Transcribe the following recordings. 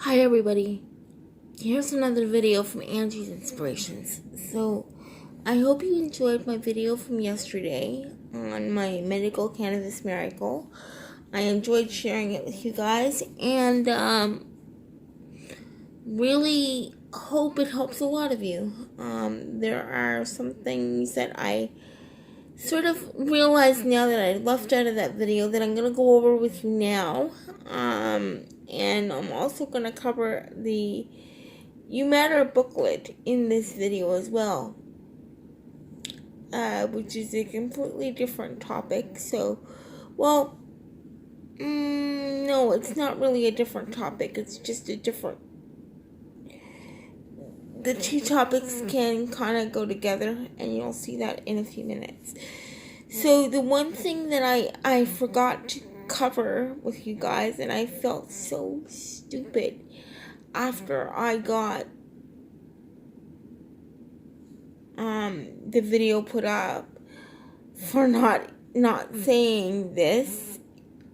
Hi everybody, here's another video from Angie's Inspirations. So, I hope you enjoyed my video from yesterday on my medical cannabis miracle. I enjoyed sharing it with you guys and really hope it helps a lot of you. There are some things that I sort of realized now that I left out of that video that I'm going to go over with you now. And I'm also going to cover the You Matter booklet in this video as well, which is a completely different topic. So, well, no, it's not really a different topic. It's just a different. The two topics can kind of go together, and you'll see that in a few minutes. So the one thing that I forgot to cover with you guys, and I felt so stupid after I got the video put up for not saying this,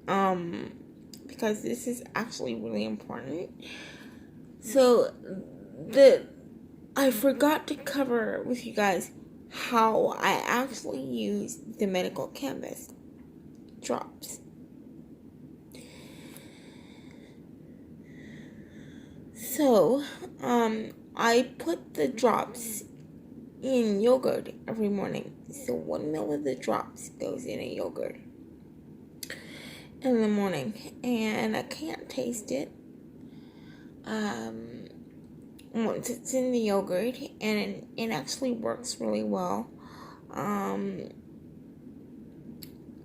because this is actually really important. So I forgot to cover with you guys how I actually use the medical cannabis drops. So, I put the drops in yogurt every morning. So 1 ml of the drops goes in a yogurt in the morning, and I can't taste it once it's in the yogurt, and it actually works really well. I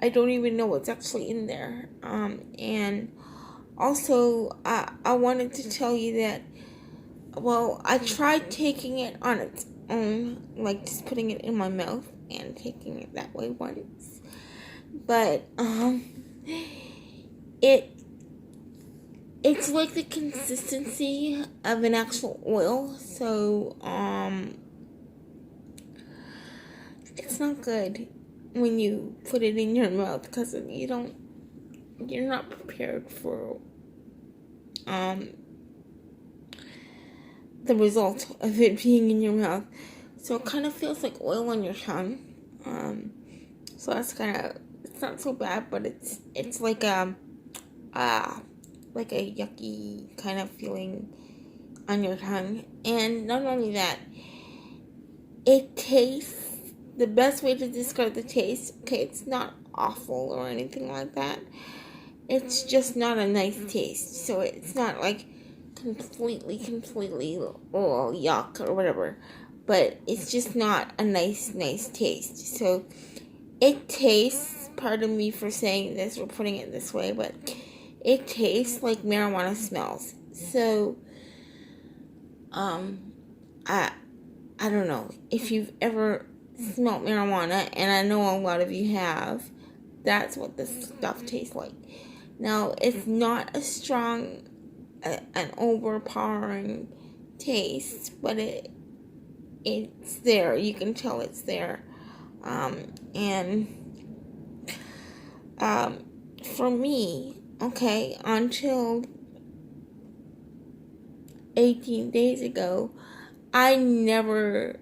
don't even know what's actually in there. And also, I wanted to tell you that, well, I tried taking it on its own, like just putting it in my mouth and taking it that way once. But, it's like the consistency of an actual oil, so, it's not good when you put it in your mouth, because you're not prepared for, the result of it being in your mouth. So it kind of feels like oil on your tongue. So that's it's not so bad, but it's like a yucky kind of feeling on your tongue. And not only that, it tastes, the best way to describe the taste, okay, it's not awful or anything like that. It's just not a nice taste. So it's not like completely, oh, yuck or whatever. But it's just not a nice taste. So it tastes, pardon me for saying this or putting it this way, but it tastes like marijuana smells. So, I don't know if you've ever smelled marijuana, and I know a lot of you have. That's what this stuff tastes like. Now, it's not a strong, an overpowering taste, but it's there. You can tell it's there. For me, okay, until 18 days ago, I never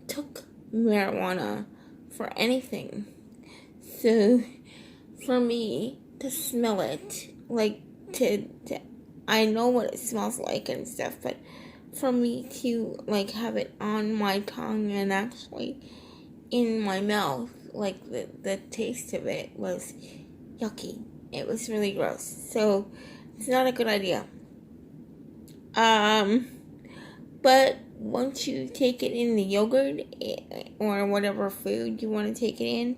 took marijuana for anything. So, for me to smell it, like to I know what it smells like and stuff, but for me to like have it on my tongue and actually in my mouth, like the taste of it was yucky. It was really gross. So it's not a good idea. But once you take it in the yogurt or whatever food you want to take it in,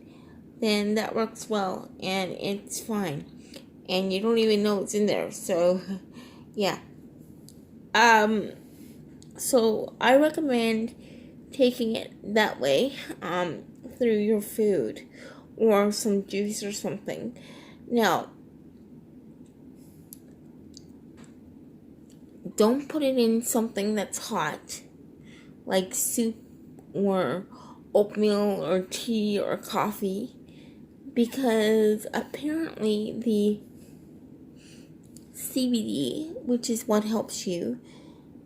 then that works well and it's fine. And you don't even know it's in there. So, yeah. So I recommend taking it that way, through your food or some juice or something. Now, don't put it in something that's hot, like soup or oatmeal or tea or coffee, because apparently the CBD, which is what helps you,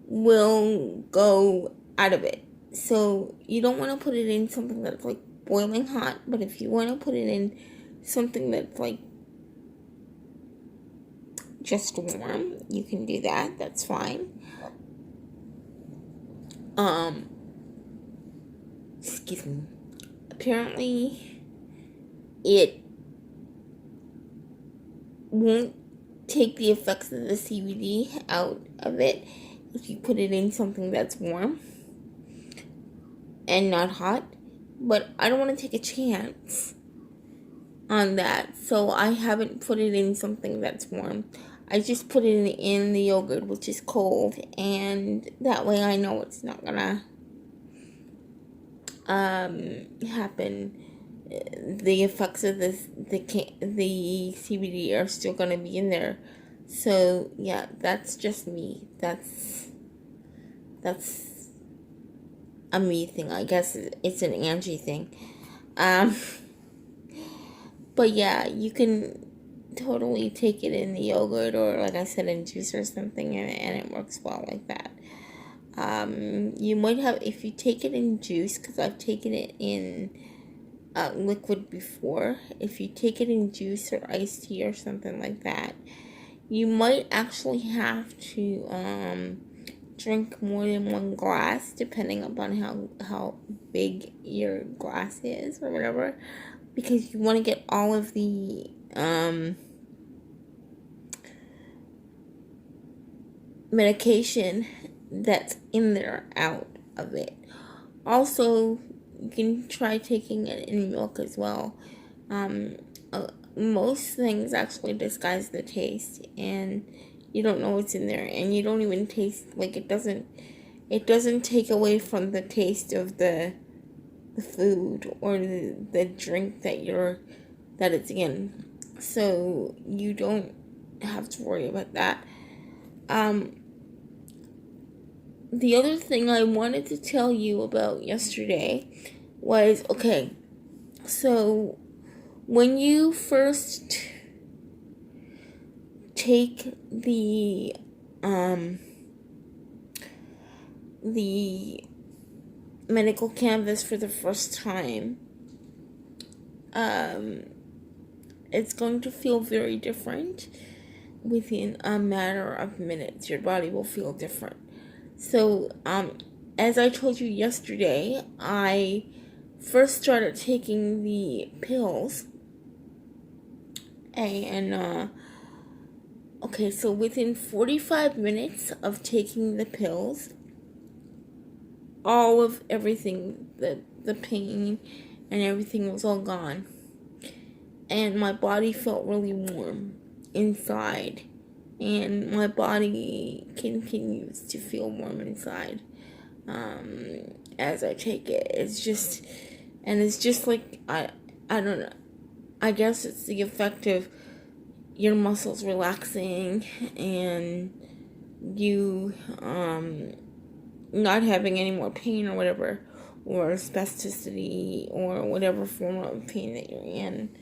will go out of it. So you don't want to put it in something that's like boiling hot, but if you want to put it in something that's like just warm, you can do that. That's fine. Excuse me. Apparently, it won't take the effects of the CBD out of it if you put it in something that's warm and not hot. But I don't want to take a chance on that, so I haven't put it in something that's warm. I just put it in the yogurt, which is cold, and that way I know it's not gonna happen. The effects of the CBD are still gonna be in there. So yeah, that's just me. That's a me thing. I guess it's an Angie thing. But yeah, you can totally take it in the yogurt or, like I said, in juice or something, and it works well like that. You might have, if you take it in juice, because I've taken it in liquid before. If you take it in juice or iced tea or something like that, you might actually have to drink more than one glass, depending upon how big your glass is or whatever, because you want to get all of the medication that's in there out of it. Also, you can try taking it in milk as well. Most things actually disguise the taste, and you don't know what's in there, and you don't even taste, like, it doesn't take away from the taste of the food or the drink that it's in. So you don't have to worry about that. The other thing I wanted to tell you about yesterday was, okay, so when you first take the medical cannabis for the first time, it's going to feel very different within a matter of minutes. Your body will feel different. So, as I told you yesterday, I first started taking the pills, and okay, so within 45 minutes of taking the pills, all of everything, the pain and everything was all gone, and my body felt really warm inside, and my body continues to feel warm inside as I take it. It's just like, I don't know, I guess it's the effect of your muscles relaxing and you not having any more pain or whatever, or spasticity or whatever form of pain that you're in.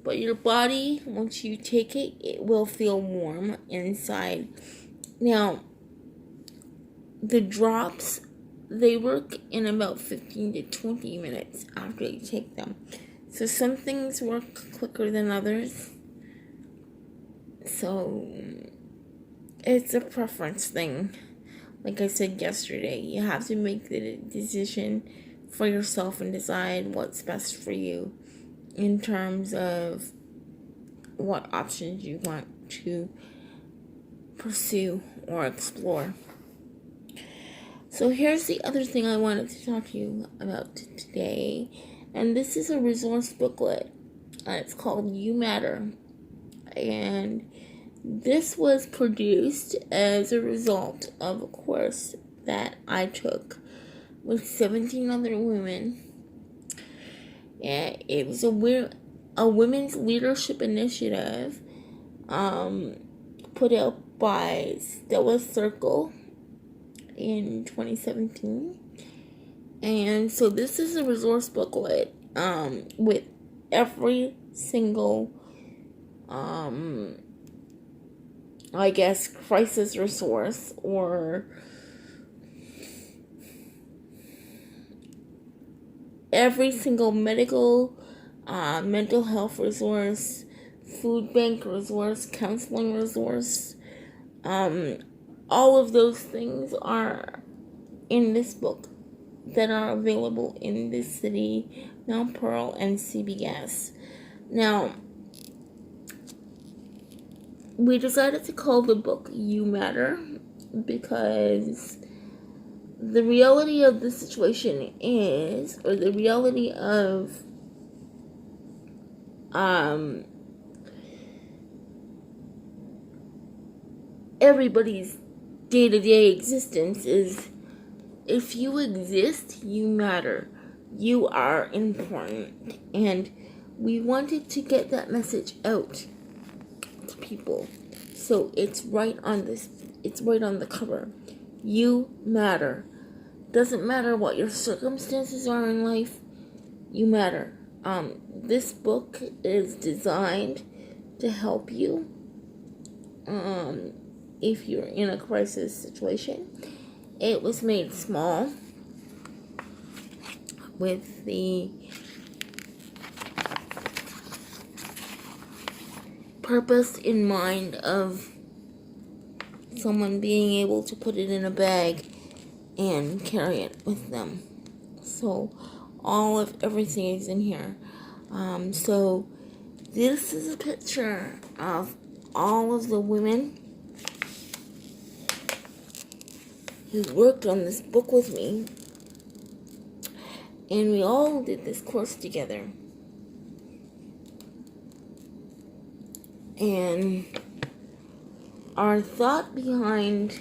But your body, once you take it, it will feel warm inside. Now, the drops, they work in about 15 to 20 minutes after you take them. So some things work quicker than others. So it's a preference thing. Like I said yesterday, you have to make the decision for yourself and decide what's best for you in terms of what options you want to pursue or explore. So here's the other thing I wanted to talk to you about today, and this is a resource booklet. It's called You Matter, and this was produced as a result of a course that I took with 17 other women. And it was a women's leadership initiative put out by Stella Circle in 2017. And so this is a resource booklet with every single I guess, crisis resource or every single mental health resource, food bank resource, counseling resource. All of those things are in this book that are available in this city, Mount Pearl, and CBS. Now, we decided to call the book You Matter because the reality of the situation is, or the reality of everybody's day-to-day existence is, if you exist, you matter. You are important. And we wanted to get that message out to people. So it's right on the cover. You matter. Doesn't matter what your circumstances are in life, you matter. This book is designed to help you if you're in a crisis situation. It was made small with the purpose in mind of someone being able to put it in a bag and carry it with them. So everything is in here. So this is a picture of all of the women who worked on this book with me, and we all did this course together. And our thought behind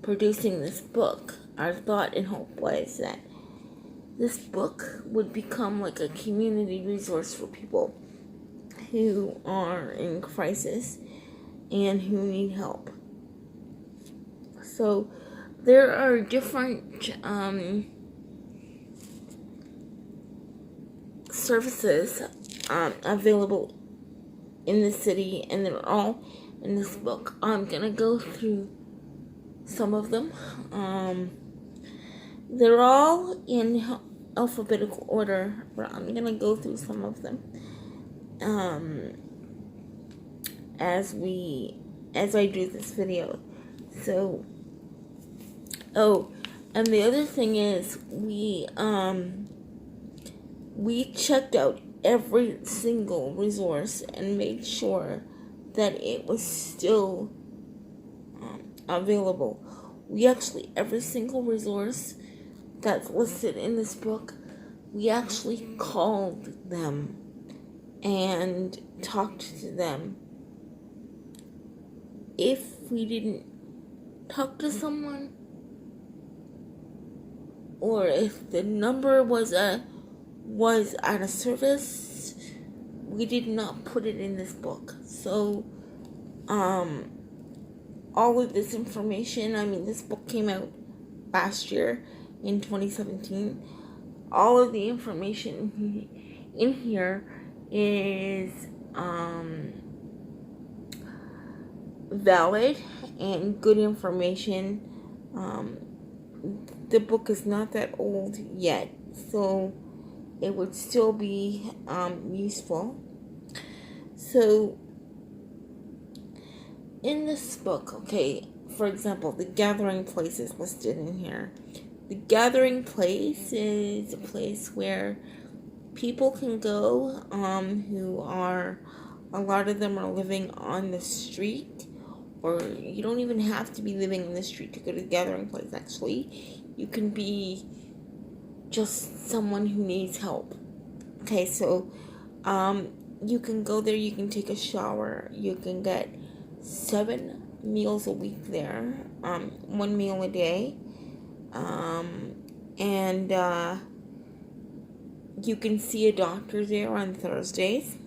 producing this book, our thought and hope was that this book would become like a community resource for people who are in crisis and who need help. So there are different services available in the city, and they're all in this book. I'm gonna go through some of them. They're all in alphabetical order, but I'm gonna go through some of them as I do this video. So, and the other thing is we checked out every single resource and made sure that it was still available. Every single resource that's listed in this book, we actually called them and talked to them. If we didn't talk to someone, or if the number was out of service, we did not put it in this book. So, all of this information, this book came out last year in 2017. All of the information in here is valid and good information. The book is not that old yet, so it would still be useful. So in this book, for example, the gathering place is listed in here. The gathering place is a place where people can go a lot of them are living on the street, or you don't even have to be living in the street to go to the gathering place. Actually, you can be just someone who needs help. So you can go there, you can take a shower, you can get 7 meals a week there, 1 meal a day, and you can see a doctor there on Thursdays.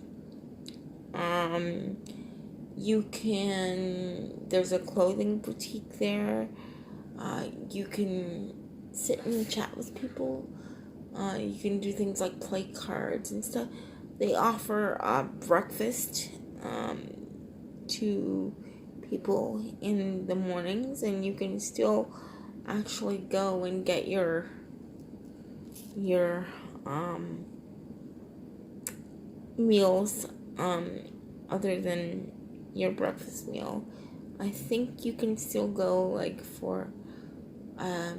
There's a clothing boutique there. You can sit and chat with people. You can do things like play cards and stuff. They offer breakfast to people in the mornings, and you can still actually go and get your meals other than your breakfast meal. I think you can still go like for a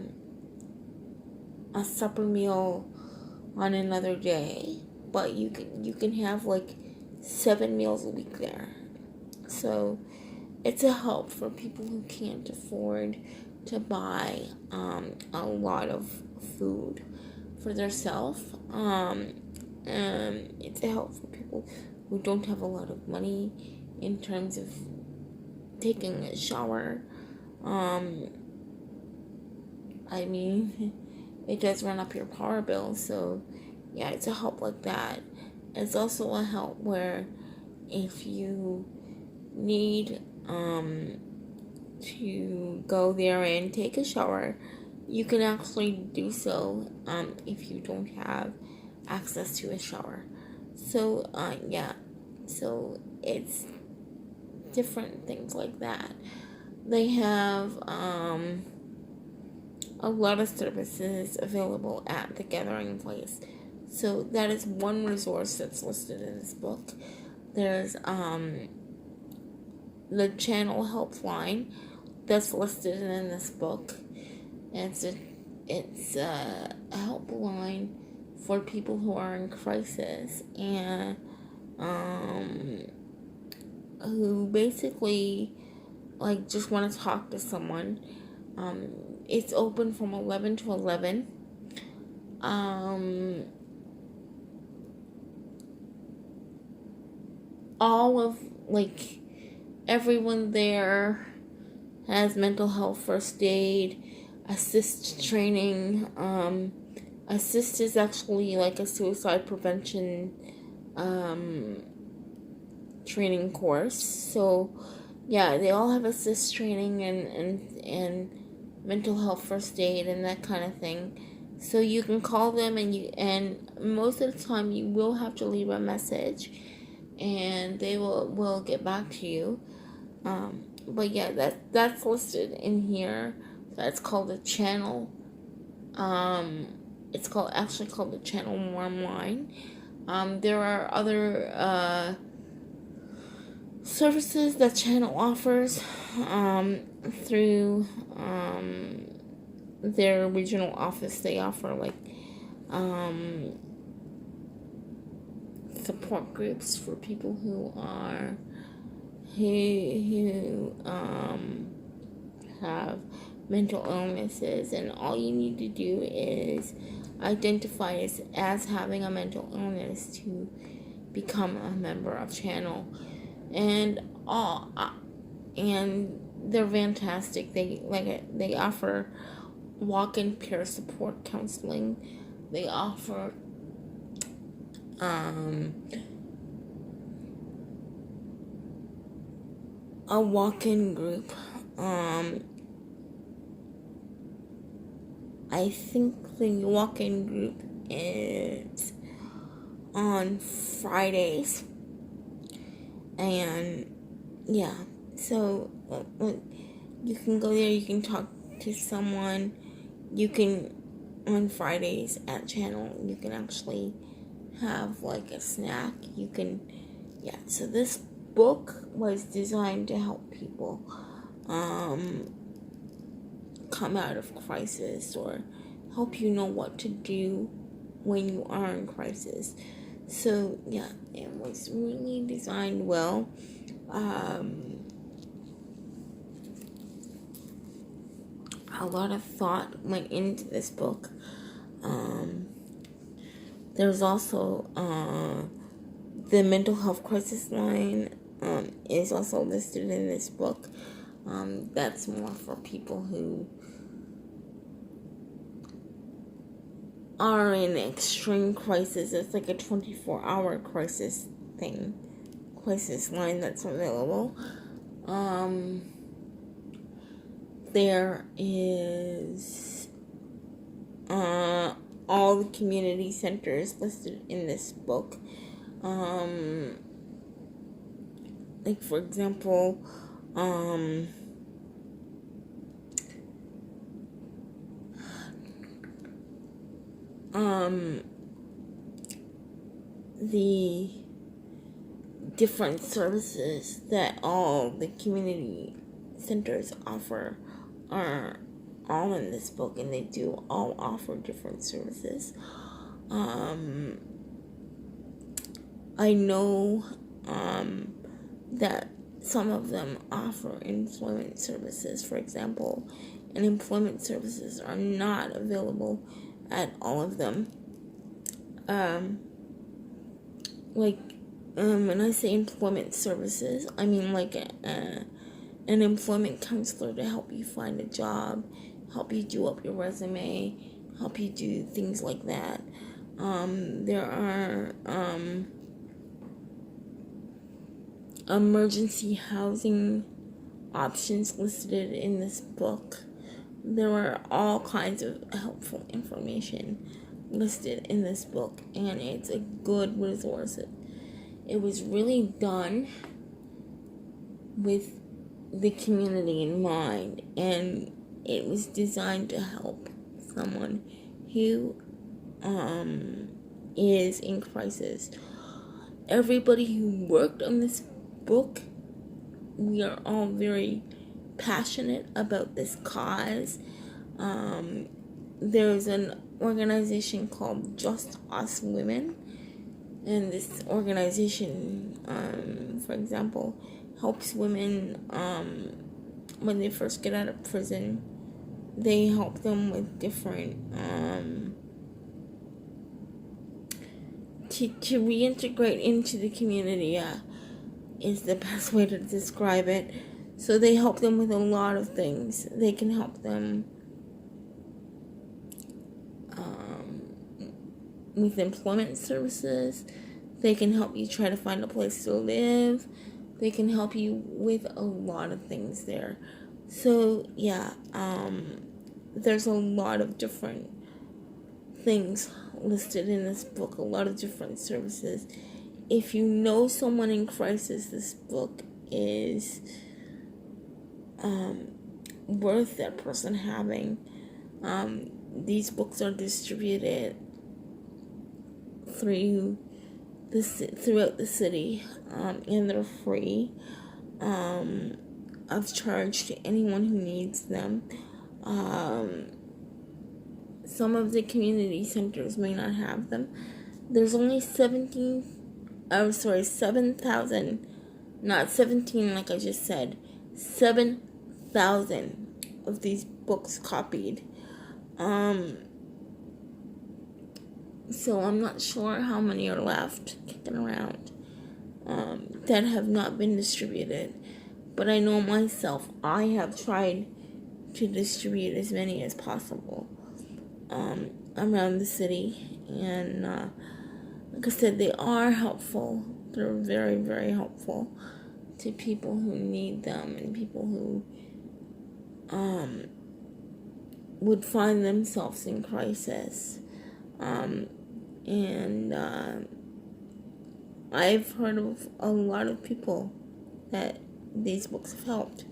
supper meal on another day, but you can have like 7 meals a week there. So it's a help for people who can't afford to buy a lot of food for themselves. It's a help for people who don't have a lot of money in terms of taking a shower. I mean, it does run up your power bill, so yeah, it's a help like that. It's also a help where if you need to go there and take a shower, you can actually do so if you don't have access to a shower. So yeah, so it's different things like that. They have a lot of services available at the gathering place. So that is one resource that's listed in this book. There's the channel helpline that's listed in this book. It's a helpline for people who are in crisis and who basically like just want to talk to someone. It's open from 11 to 11. All of like everyone there has mental health first aid, assist training. Assist is actually like a suicide prevention training course. So yeah, they all have assist training and mental health first aid and that kind of thing. So you can call them and most of the time you will have to leave a message and they will get back to you. But yeah, that's listed in here. That's called the channel. It's actually called the channel Warm Line. There are other services that channel offers through their regional office. They offer like support groups for people who have mental illnesses, and all you need to do is identify as having a mental illness to become a member of channel. And they're fantastic. They offer walk-in peer support counseling. They offer a walk-in group. I think the walk-in group is on Fridays. And yeah, so you can go there, you can talk to someone. You can, on Fridays at channel, you can actually have like a snack. You can, yeah, so this book was designed to help people come out of crisis or help you know what to do when you are in crisis. So yeah, it was really designed well. A lot of thought went into this book. There's also the mental health crisis line is also listed in this book. That's more for people who are in extreme crisis. It's like a 24-hour crisis line that's available. There is all the community centers listed in this book. like for example, the different services that all the community centers offer are all in this book, and they do all offer different services. I know that some of them offer employment services, for example, and employment services are not available at all of them. When I say employment services, I mean like an employment counselor to help you find a job, help you do up your resume, help you do things like that. There are emergency housing options listed in this book. There are all kinds of helpful information listed in this book, and it's a good resource. It was really done with the community in mind, and it was designed to help someone who is in crisis. Everybody who worked on this book, we are all very passionate about this cause. There's an organization called Just Us Women, and this organization, for example, helps women when they first get out of prison. They help them with different to reintegrate into the community is the best way to describe it. So they help them with a lot of things. They can help them with employment services. They can help you try to find a place to live. They can help you with a lot of things there. So yeah, there's a lot of different things listed in this book, a lot of different services. If you know someone in crisis, this book is worth that person having. These books are distributed throughout the city, and they're free of charge to anyone who needs them. Some of the community centers may not have them. There's only 7,000, not 17 like I just said, 7,000 of these books copied. So I'm not sure how many are left kicking around that have not been distributed. But I know myself, I have tried to distribute as many as possible around the city. And like I said, they are helpful. They're very, very helpful to people who need them and people who would find themselves in crisis. And I've heard of a lot of people that these books have helped.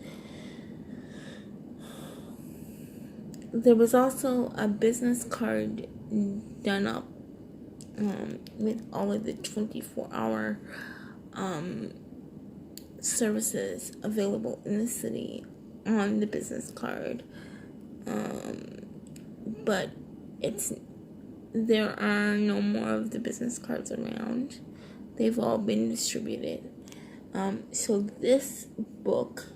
There was also a business card done up with all of the 24-hour services available in the city on the business card. But there are no more of the business cards around. They've all been distributed. So this book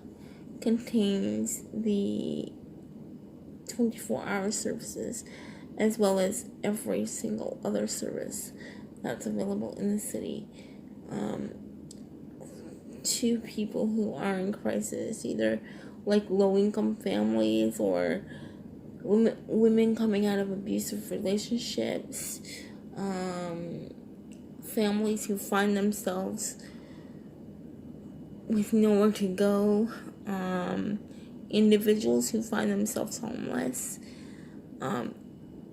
contains the 24-hour services as well as every single other service that's available in the city to people who are in crisis, either like low-income families or women coming out of abusive relationships, families who find themselves with nowhere to go, individuals who find themselves homeless.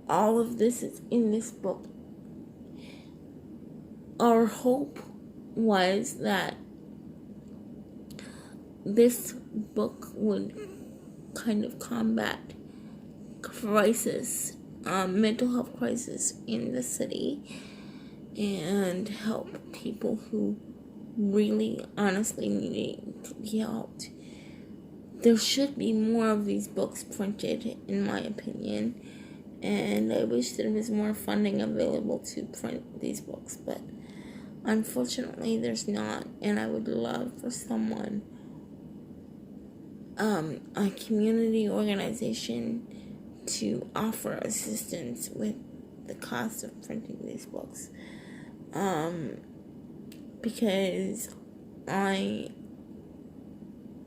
All of this is in this book. Our hope was that this book would kind of combat crisis, mental health crisis in the city, and help people who really honestly need to be helped. There should be more of these books printed, in my opinion, and I wish there was more funding available to print these books, but unfortunately there's not. And I would love for someone, a community organization, to offer assistance with the cost of printing these books, because I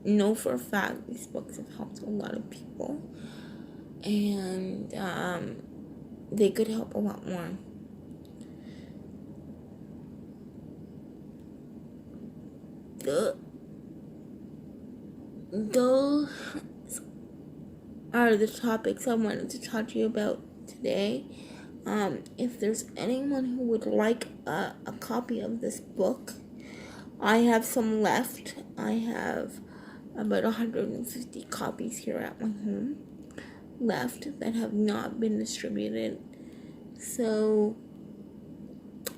know for a fact these books have helped a lot of people, and they could help a lot more. Those are the topics I wanted to talk to you about today. If there's anyone who would like a copy of this book, I have some left. I have about 150 copies here at my home left that have not been distributed. So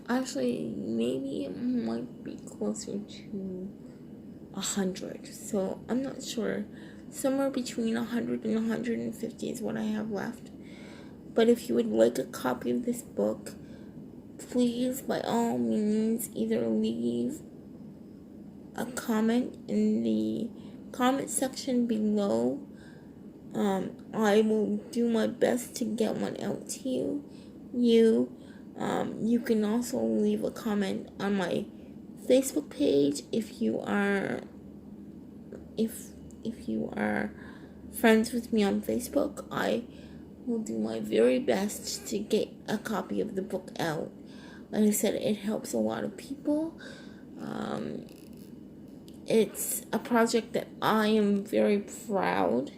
actually, maybe it might be closer to 100. So I'm not sure. Somewhere between 100 and 150 is what I have left. But if you would like a copy of this book, please, by all means, either leave a comment in the comment section below. I will do my best to get one out to you. You can also leave a comment on my Facebook page if you are friends with me on Facebook. I will do my very best to get a copy of the book out. Like I said, it helps a lot of people. It's a project that I am very proud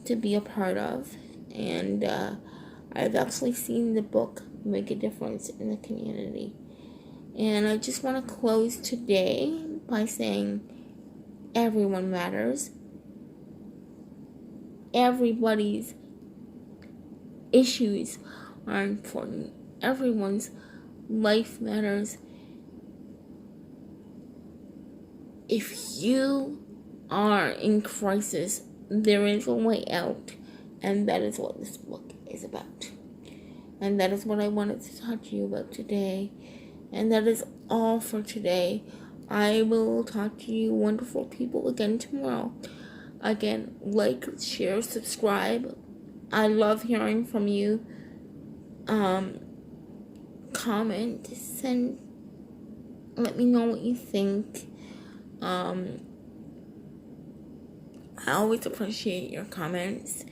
to be a part of, and I've actually seen the book make a difference in the community. And I just want to close today by saying everyone matters. Everybody's issues are important. Everyone's life matters. If you are in crisis, there is a way out, and that is what this book is about. And that is what I wanted to talk to you about today. And that is all for today. I will talk to you wonderful people again tomorrow. Again, like, share, subscribe. I love hearing from you. Comment, let me know what you think. I always appreciate your comments.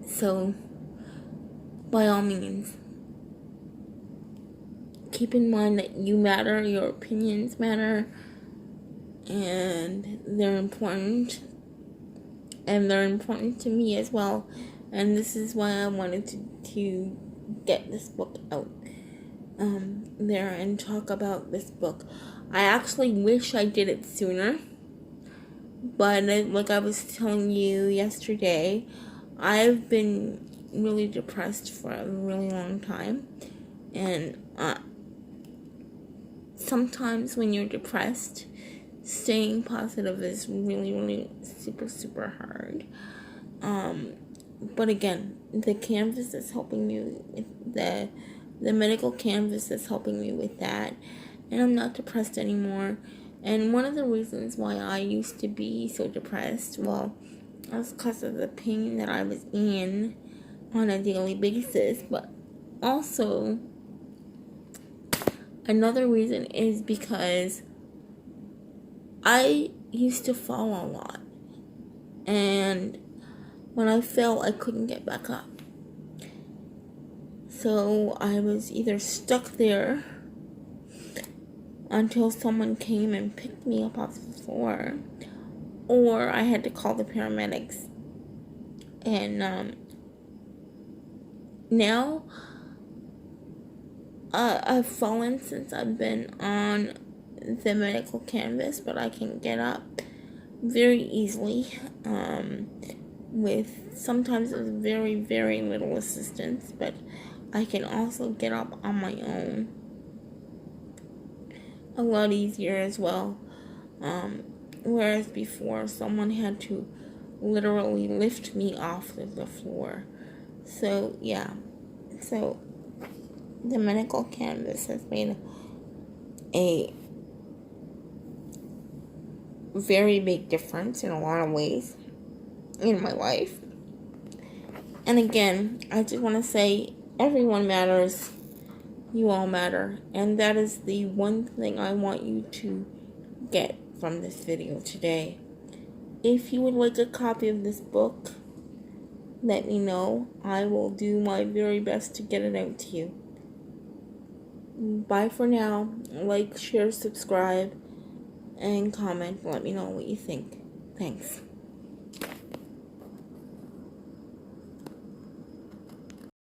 So, by all means, keep in mind that you matter, your opinions matter, and they're important. And they're important to me as well. And this is why I wanted to get this book out there and talk about this book. I actually wish I did it sooner. But like I was telling you yesterday, I've been really depressed for a really long time. And sometimes when you're depressed, staying positive is really, really super, super hard. But again, the canvas is helping me with the medical canvas is helping me with that. And I'm not depressed anymore. And one of the reasons why I used to be so depressed, well, was because of the pain that I was in on a daily basis. But also, another reason is because I used to fall a lot. And when I fell, I couldn't get back up. So I was either stuck there until someone came and picked me up off the floor, or I had to call the paramedics. And now I've fallen since I've been on the medical canvas, but I can get up very easily, with sometimes with very, very little assistance, but I can also get up on my own a lot easier as well. Whereas before, someone had to literally lift me off of the floor. So, yeah. So, the medical canvas has made a very big difference in a lot of ways in my life. And again, I just want to say, everyone matters. You all matter. And that is the one thing I want you to get from this video today. If you would like a copy of this book, let me know. I will do my very best to get it out to you. Bye for now. Like, share, subscribe, and comment. Let me know what you think. Thanks.